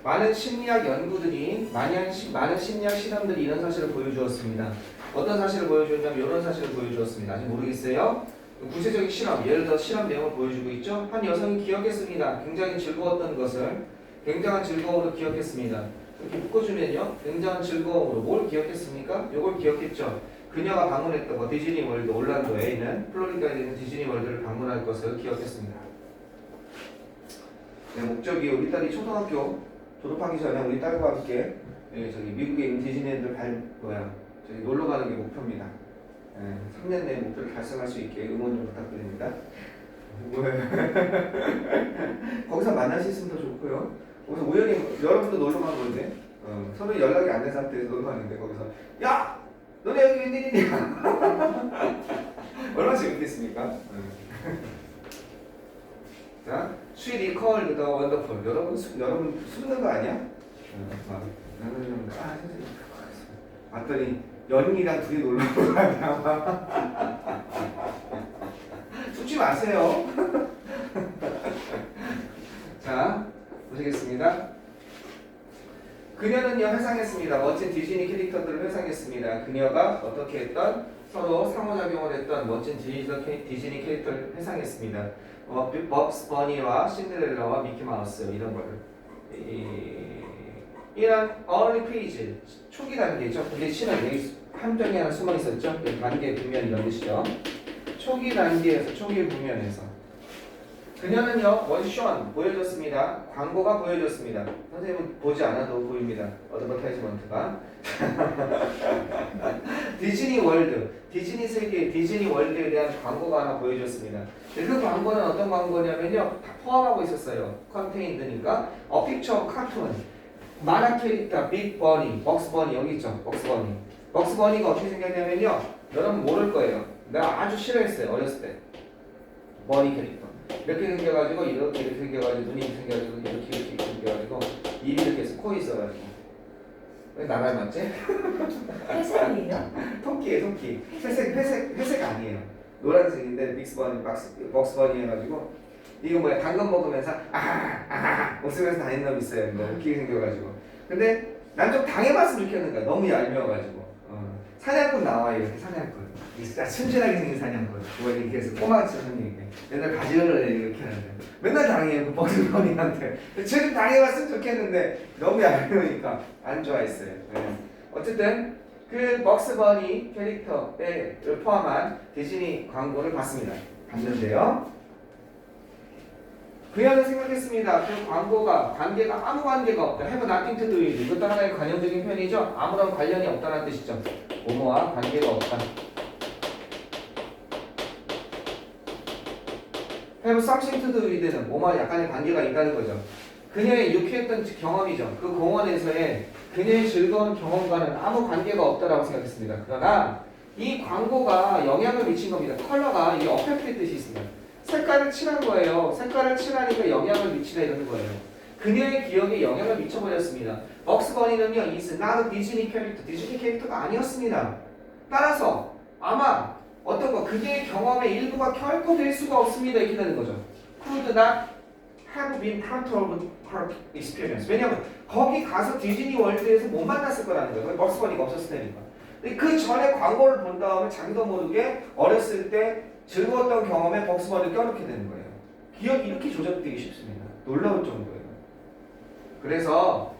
많은 심리학 연구들이 많은 심리학 실험들이 이런 사실을 보여주었습니다. 어떤 사실을 보여주었냐면 이런 사실을 보여주었습니다. 아직 모르겠어요. 구체적인 실험, 예를 들어 실험 내용을 보여주고 있죠. 한 여성이 기억했습니다. 굉장히 즐거웠던 것을 굉장한 즐거움으로 기억했습니다. 이렇게 묶어주면요. 굉장한 즐거움으로 뭘 기억했습니까? 이걸 기억했죠. 그녀가 방문했던 거 디즈니 월드 올란도에 있는 플로리다에 있는 디즈니 월드를 방문할 것을 기억했습니다. 네, 목적이 우리 딸이 초등학교 졸업하기 전에 우리 딸과 함께 저기 미국에 있는 디즈니랜드 저기 놀러 가는 게 목표입니다. 3년 내에 목표를 달성할 수 있게 응원 좀 부탁드립니다. 거기서 만날 수 있으면 더 좋고요. 거기서 우연히 여러분도 놀러 간 건데 서로 연락이 안 된 상태에서 놀러 갔는데 거기서 야! 너네 여기 웬일이냐? 얼마나 재밌겠습니까? 자, she recalled the wonderful. 여러분 숨는 거 아니야? 나는 선생님 봤더니 연인이랑 둘이 놀러 온 거 아니야? 숨지 마세요. 자, 보시겠습니다. 그녀는요 회상했습니다. 멋진 디즈니 캐릭터들을 회상했습니다. 그녀가 어떻게 했던 서로 상호작용을 했던 멋진 디즈니 캐릭터를 회상했습니다. 벅스 버니와 신데렐라와 미키마우스 이런 거를 이런 early page 초기 단계죠. 근데 실은 여기 함정이 하나 숨어 있었죠. 단계 분면 이런 뜻이죠. 초기 단계에서 초기 분면에서 그녀는요 원션 보여줬습니다. 광고가 보여줬습니다. 선생님은 보지 않아도 보입니다. 어드버타이즈먼트가 디즈니 월드, 디즈니 세계, 디즈니 월드에 대한 광고가 하나 보여줬습니다. 그 광고는 어떤 광고냐면요 다 포함하고 있었어요. 컨테인드니까 픽처 카툰 만화 캐릭터 빅 버니, 벅스 버니 여기 있죠. 벅스 버니. 벅스 버니가 어떻게 생겼냐면요 여러분 모를 거예요. 내가 아주 싫어했어요 어렸을 때. 버니 캐릭터. 이렇게 생겨가지고 이렇게 생겨가지고 눈이 생겨가지고 이렇게 생겨가지고 입이 이렇게 해서 코 있어가지고 왜 나 닮았지? 회색이에요? 토끼 회색 아니에요. 노란색인데 벅스 버니 해가지고 이거 뭐야 당근 먹으면서 웃으면서 다니는 놈 있어요. 뭐 웃기게 생겨가지고 근데 난 좀 당해봤으면 좋겠는 거야. 너무 얄미워가지고 사냥꾼 나와 이렇게 사냥꾼 진짜 순진하게 생긴 사냥꾼 뭐 이렇게 해서 꼬마같이 생긴 맨날 가지런을 이렇게 하는데 맨날 당해요 그 벅스버니한테. 쟤좀 당해봤으면 좋겠는데 너무 얄미우니까 안 좋아했어요. 어쨌든 그 벅스버니 캐릭터에 포함한 디즈니 광고를 봤습니다. 봤는데요 그녀는 생각했습니다. 그 광고가 아무 관계가 없다. have nothing to do with. 이것도 하나의 관용적인 표현이죠. 아무런 관련이 없다는 뜻이죠. 뭐뭐와 관계가 없다. have something to do with는 뭐뭐와 약간의 관계가 있다는 거죠. 그녀의 유쾌했던 경험이죠. 그 공원에서의 그녀의 즐거운 경험과는 아무 관계가 없다라고 생각했습니다. 그러나 이 광고가 영향을 미친 겁니다. 컬러가 이게 어펙트의 뜻이 있습니다. 색깔을 칠한 거예요. 색깔을 칠하니까 영향을 미치다 이러는 거예요. 그녀의 기억에 영향을 미쳐버렸습니다. 벅스 버니는요, is not 디즈니 캐릭터, 디즈니 캐릭터가 아니었습니다. 따라서 아마 어떤 거 그녀의 경험의 일부가 결코 될 수가 없습니다. 이렇게 되는 거죠. Could not have been part of her experience. 왜냐하면 거기 가서 디즈니 월드에서 못 만났을 거라는 거예요. 벅스 버니가 없었을 테니까. 그 전에 광고를 본 다음에 자기도 모르게 어렸을 때 즐거웠던 경험에 벅스버니를 껴넣게 되는 거예요. 기억이 이렇게 조작되기 쉽습니다. 놀라울 정도예요. 그래서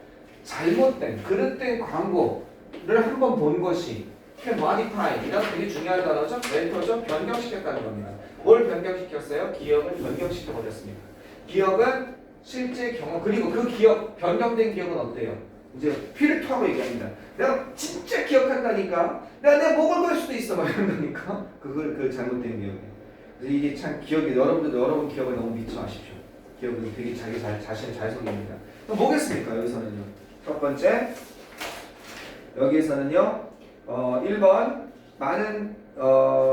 잘못된, 그릇된 광고를 한번 본 것이 modify, 이런 되게 중요한 단어죠. 멘토죠. 변경시켰다는 겁니다. 뭘 변경시켰어요? 기억을 변경시켜버렸습니다. 기억은 실제 경험, 그리고 그 기억, 변경된 기억은 어때요? 이제 필터로 얘기합니다. 내가 진짜 기억한다니까. 내가 내 목을 걸 수도 있어. 막 이런다니까. 그걸 잘못된 기억이에요. 그래서 이게 참 기억이 여러분들도 여러분 기억을 너무 믿지 마십시오. 기억은 되게 자신을 잘 속입니다. 그럼 뭐겠습니까? 여기서는요. 첫 번째 여기에서는요. 1번 많은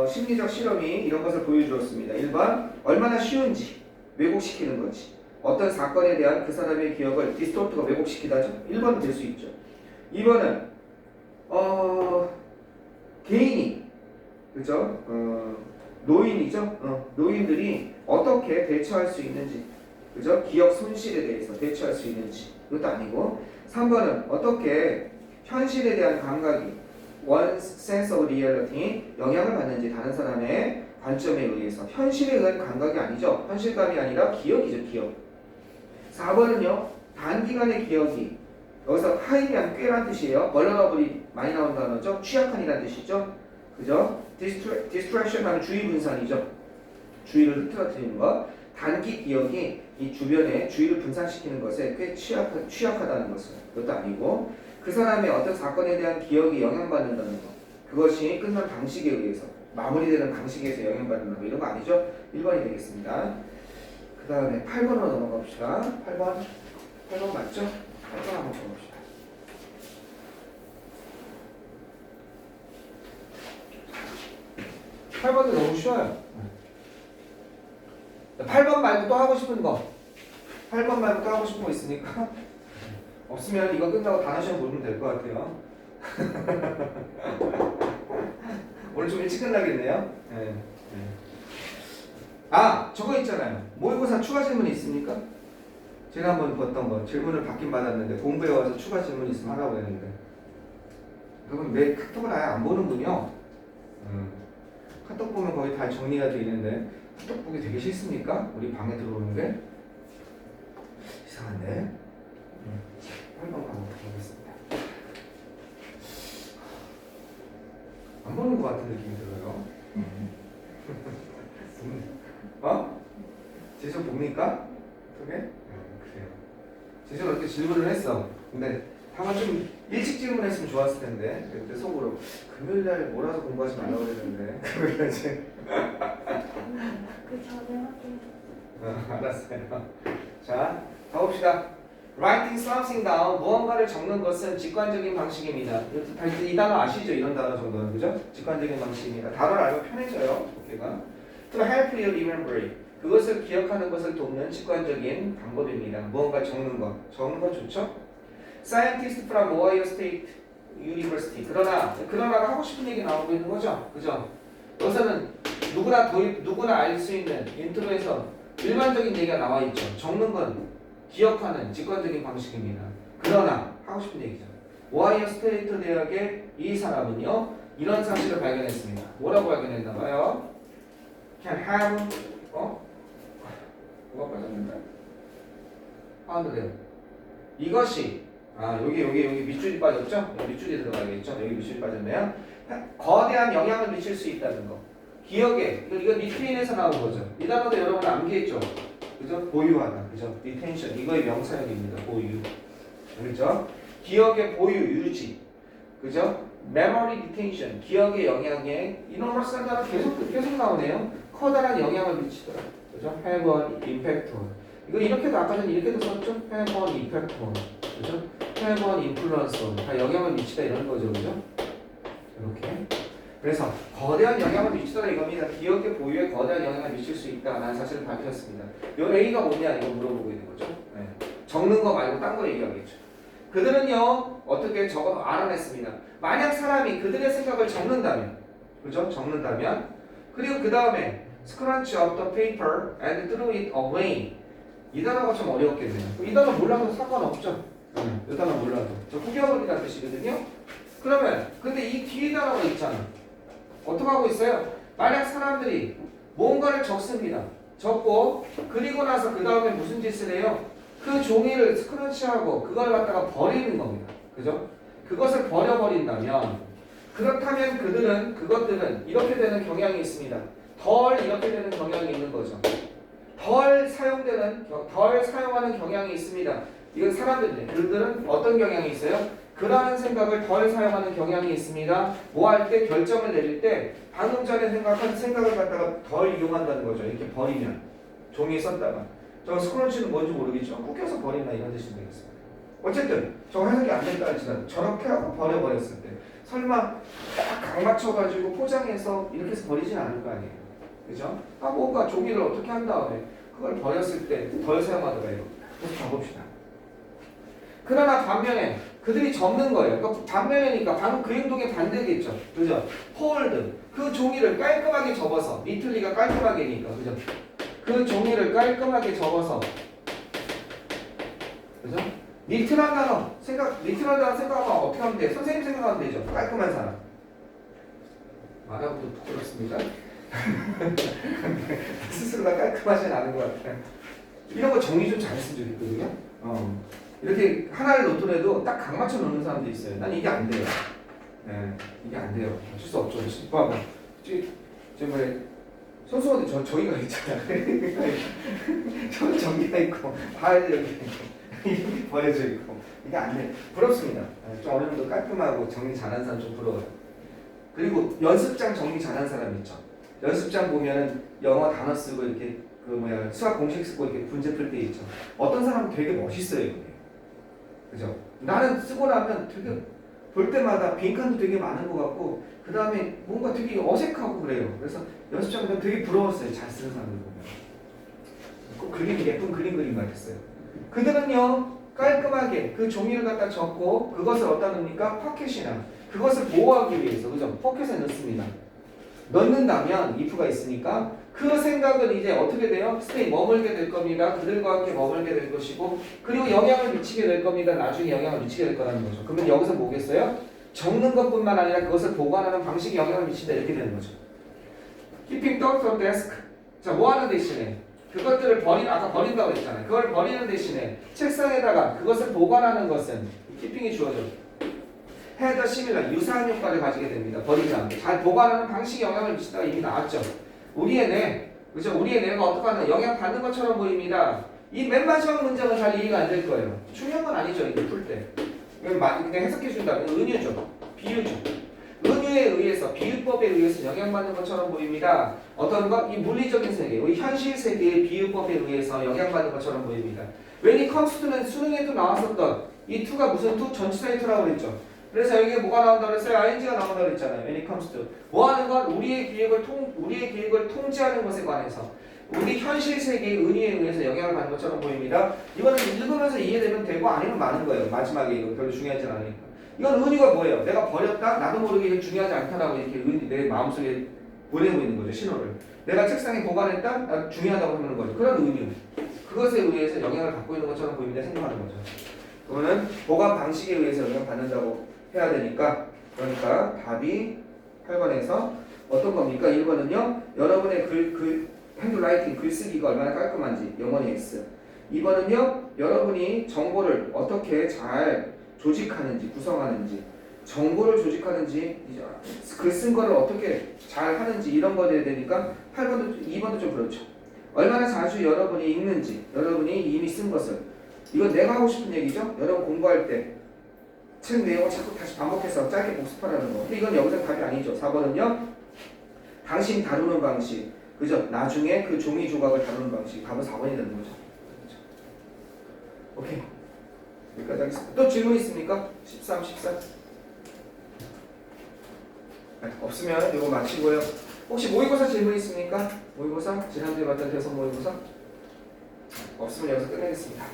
심리적 실험이 이런 것을 보여주었습니다. 1번 얼마나 쉬운지 왜곡시키는 건지 어떤 사건에 대한 그 사람의 기억을 디스토트가 왜곡시키다죠. 1번은 될 수 있죠. 2번은 개인이 그죠? 노인이죠. 노인들이 어떻게 대처할 수 있는지 그죠? 기억 손실에 대해서 대처할 수 있는지. 이것도 아니고. 3번은 어떻게 현실에 대한 감각이 one sense of reality 영향을 받는지 다른 사람의 관점에 의해서 현실에 의한 감각이 아니죠. 현실감이 아니라 기억이죠. 기억. 4번은요. 단기간의 기억이 여기서 하이면 꽤란 뜻이에요. vulnerable이 많이 나온 단어죠. 취약한이라는 뜻이죠. 그죠? distraction 하면 주의 분산이죠. 주의를 흐트러뜨리는 것. 단기 기억이 이 주변에 주의를 분산시키는 것에 꽤 취약하다는 것은 그것도 아니고 그 사람의 어떤 사건에 대한 기억이 영향받는다는 것. 그것이 끝난 방식에 의해서 마무리되는 방식에 의해서 영향받는다는 거 이런 거 아니죠? 1번이 되겠습니다. 그 다음에 8번으로 넘어갑시다. 8번 맞죠? 8번 한번 볼봅시다. 8번도 너무 쉬워요. 8번 말고 또 하고 싶은 거. 8번 말고 또 하고 싶은 거 있으니까 없으면 이거 끝나고 단어 시험 보면 될 것 같아요. 오늘 좀 일찍 끝나겠네요. 네. 아, 저거 있잖아요. 모의고사 추가 질문 있습니까? 제가 한번 봤던 거 질문을 받긴 받았는데 공부해 와서 추가 질문 있으면 하라고 했는데 그러면 내 카톡을 아예 안 보는군요. 카톡 보면 거의 다 정리가 되어 있는데 카톡 보기 되게 싫습니까? 우리 방에 들어오는 게 이상한데. 8번 가보겠습니다. 안 보는 것 같은 느낌이 들어요. 어? 제시 봅니까? 그게? 그래요. 제시가 이렇게 질문을 했어. 근데 다만 좀 일찍 질문했으면 좋았을 텐데. 그때 속으로 금요일날 몰아서 공부하지 말라고 그랬는데. 금요일날 이제. 그 전에 확인. 알았어요. 자, 가봅시다. Writing something down, 무언가를 적는 것은 직관적인 방식입니다. 이 단어 아시죠? 이런 단어 정도는, 그죠? 직관적인 방식입니다. 단어를 알면 편해져요. 어깨가. To help you remember it. 그것을 기억하는 것을 돕는 직관적인 방법입니다. 무언가 적는 것. 적는 건 좋죠? Scientist from Ohio State University. 그러나 하고 싶은 얘기 나오고 있는 거죠? 그죠? 여기서는 누구나 알 수 있는 인트로에서 일반적인 얘기가 나와 있죠. 적는 건 기억하는 직관적인 방식입니다. 그러나 하고 싶은 얘기죠. 오하이오 스테이트 대학의 이 사람은요 이런 사실을 발견했습니다. 뭐라고 발견했나봐요? Can have 뭐가 빠졌는데? 파운드래요. 이것이 여기 밑줄이 빠졌죠? 여기 밑줄이 들어가야겠죠? 여기 밑줄이 빠졌네요. 거대한 영향을 미칠 수 있다는 거. 기억에 이거 리테인에서 나온 거죠. 이 단어도 여러분 암기했죠? 그죠? 보유하다. 그죠? retention. 이거의 명사형입니다. 보유. 그죠? 기억의 보유, 유지. 그죠? memory retention. 기억의 영향에 enormous한 단어 계속 나오네요. 커다란 영향을 미치더라. 그죠? have an impact on. 이거 이렇게도 아까 전에 이렇게도 썼죠? have an impact on. 그죠? have an influence on. 다 영향을 미치다 이런 거죠. 그죠? 이렇게. 그래서 거대한 영향을 미치더라 이겁니다. 기억의 보유에 거대한 영향을 미칠 수 있다라는 사실을 밝혔습니다. 요 A가 뭐냐 이거 물어보고 있는 거죠. 네. 적는 거 말고 딴 거 얘기하겠죠. 그들은요 어떻게 적어 알아냈습니다. 만약 사람이 그들의 생각을 적는다면, 그죠? 적는다면 그리고 그 다음에 scrunch up the paper and throw it away. 이 단어가 좀 어려웠겠네요. 이 단어 몰라도 상관없죠. 이 단어 몰라도 저 후겨버리라는 뜻이거든요. 그러면 근데 이 뒤에 단어가 있잖아. 어떻게 하고 있어요? 만약 사람들이 뭔가를 적습니다. 적고 그리고 나서 그 다음에 무슨 짓을 해요? 그 종이를 스크래치하고 그걸 갖다가 버리는 겁니다. 그죠? 그것을 버려버린다면 그렇다면 그것들은 이렇게 되는 경향이 있습니다. 덜 이렇게 되는 경향이 있는 거죠. 덜 사용하는 경향이 있습니다. 이건 사람들인데 그들은 어떤 경향이 있어요? 그러한 생각을 덜 사용하는 경향이 있습니다. 뭐 할 때 결정을 내릴 때 방금 전에 생각한 생각을 갖다가 덜 이용한다는 거죠. 이렇게 버리면 종이에 썼다가 저 스크런치는 뭔지 모르겠죠. 묶여서 버린다 이런 뜻이 되겠습니다. 어쨌든 저거 해석이 안 된다 할지라도 저렇게 하고 버려버렸을 때 설마 딱 각 맞춰가지고 포장해서 이렇게 해서 버리진 않을 거 아니에요. 그죠? 뭔가 종이를 어떻게 한 다음에 그걸 버렸을 때 덜 사용하더라 이거. 그래서 가봅시다. 그러나 반면에 그들이 적는 거예요. 그러니까 반면이니까 방금 그 행동의 반대겠죠. 그죠? hold 그 종이를 깔끔하게 접어서 니틀리가 깔끔하게니까 그죠? 그 종이를 깔끔하게 접어서 그죠? 니트란 단어 생각하면 어떻게 하면 돼? 선생님 생각하면 되죠. 깔끔한 사람. 말하고도 부끄럽습니다. 스스로가 깔끔하진 않은 것 같아요. 이런 거 정리 좀 잘했으면 좋겠거든요. 이렇게 하나를 놓더라도 딱 각 맞춰 놓는 사람도 있어요. 난 이게 안 돼요. 이게 안 돼요. 어쩔 수 없죠. 봐봐. 뭐래 선수한테 저기가 있잖아. 저 저기가 있고 바에 여기 있고 이렇게 버려져 있고 이게 안 돼. 부럽습니다. 좀 어느 정도 깔끔하고 정리 잘하는 사람 좀 부러워요. 그리고 연습장 정리 잘하는 사람 있죠. 연습장 보면은 영어 단어 쓰고 이렇게 수학 공식 쓰고 이렇게 문제 풀 때 있죠. 어떤 사람은 되게 멋있어요. 이게. 그죠? 나는 쓰고 나면 되게 볼 때마다 빈칸도 되게 많은 것 같고 그 다음에 뭔가 되게 어색하고 그래요. 그래서 연습장 가면 되게 부러웠어요. 잘 쓰는 사람들 보면. 꼭 그림 예쁜 그림 같았어요. 그들은요 깔끔하게 그 종이를 갖다 적고 그것을 어디다 넣습니까? 포켓이나 그것을 보호하기 위해서 그죠? 포켓에 넣습니다. 넣는다면 if가 있으니까 그 생각은 이제 어떻게 돼요? 스테이 머물게 될 겁니다. 그들과 함께 머물게 될 것이고 그리고 영향을 미치게 될 겁니다. 나중에 영향을 미치게 될 거라는 거죠. 그러면 여기서 뭐겠어요? 적는 것뿐만 아니라 그것을 보관하는 방식에 영향을 미친다 이렇게 되는 거죠. Keeping thoughts on desk. 자, 뭐 하는 대신에 그것들을 아까 버린다고 했잖아요. 그걸 버리는 대신에 책상에다가 그것을 보관하는 것은 keeping이 주어져. had a similar 유사한 효과를 가지게 됩니다. 버리지 않고 잘 보관하는 방식에 영향을 미친다가 이미 나왔죠. 우리의 뇌, 그죠? 우리의 뇌가 어떻게 하나 영향 받는 것처럼 보입니다. 이 맨 마지막 문장은 잘 이해가 안 될 거예요. 중요한 건 아니죠. 이거 풀 때. 그냥 해석해 준다면 은유죠. 비유죠. 은유에 의해서 비유법에 의해서 영향받는 것처럼 보입니다. 어떤 것? 이 물리적인 세계, 우리 현실 세계의 비유법에 의해서 영향받는 것처럼 보입니다. When it comes to는 수능에도 나왔었던 이 to가 무슨 to? 전치사의 to라고 그랬죠. 그래서 여기에 뭐가 나온다고 그랬어요? ing가 나온다고 그랬잖아요. When it comes to. 뭐 하는 것? 우리의 계획을 통제하는 것에 관해서 우리 현실 세계의 은유에 의해서 영향을 받는 것처럼 보입니다. 이거는 읽으면서 이해되면 되고 아니면 많은 거예요. 마지막에 이거 별로 중요하지 않으니까. 이건 은유가 뭐예요? 내가 버렸다? 나도 모르게 이게 중요하지 않다라고 이렇게 내 마음속에 보내고 있는 거죠. 신호를. 내가 책상에 보관했다? 나 중요하다고 하는 거죠. 그런 은유. 그것에 의해서 영향을 받고 있는 것처럼 보입니다. 생각하는 거죠. 그러면 보관 방식에 의해서 영향을 받는다고 해야 되니까 그러니까 답이 8번에서 어떤 겁니까? 1번은요. 여러분의 핸드라이팅 글쓰기가 얼마나 깔끔한지 영원히 X. 2번은요. 여러분이 정보를 어떻게 잘 조직하는지 구성하는지 정보를 조직하는지 글 쓴 거를 어떻게 잘 하는지 이런 거에 되니까 2번도 좀 그렇죠. 얼마나 자주 여러분이 읽는지 여러분이 이미 쓴 것을 이건 내가 하고 싶은 얘기죠. 여러분 공부할 때 책 내용을 자꾸 다시 반복해서 짧게 복습하라는 거. 근데 이건 여기서 답이 아니죠. 4번은요. 당신이 다루는 방식. 그죠? 나중에 그 종이 조각을 다루는 방식. 답은 4번이 되는 거죠. 그렇죠? 오케이. 여기까지 하겠습니다. 또 질문 있습니까? 13, 14. 네, 없으면 이거 마치고요. 혹시 모의고사 질문 있습니까? 모의고사? 지난주에 봤던 대선 모의고사? 없으면 여기서 끝내겠습니다.